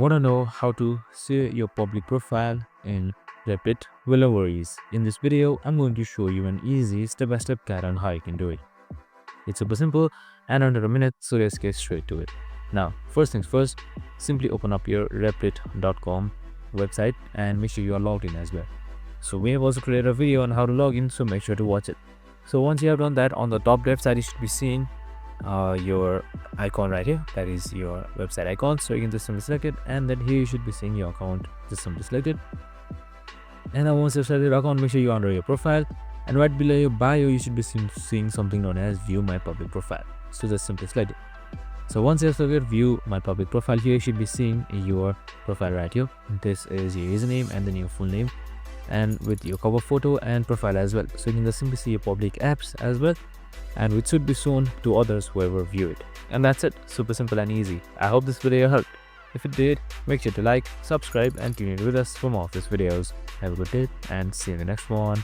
Want to know how to see your public profile in Replit? Well, no worries. In this video, I'm going to show you an easy step-by-step guide on how you can do it. It's super simple and under a minute, so let's get straight to it. Now, first things first, simply open up your replit.com website and make sure you are logged in as well. So we have also created a video on how to log in, so make sure to watch it. So once you have done that, on the top left side you should be seeing your icon right here, that is your website icon. So you can just simply select it, and then here you should be seeing your account. Just simply select it, and then once you select your account, make sure you under your profile, and right below your bio you should be seeing something known as view my public profile. So just simply select it. So once you have selected view my public profile, here you should be seeing your profile right here. This is your username and then your full name, and with your cover photo and profile as well. So you can just simply see your public apps as well, and which should be shown to others whoever view it. And that's it. Super simple and easy. I hope this video helped. If it did, make sure to like, subscribe, and tune in with us for more of these videos. Have a good day and see you in the next one.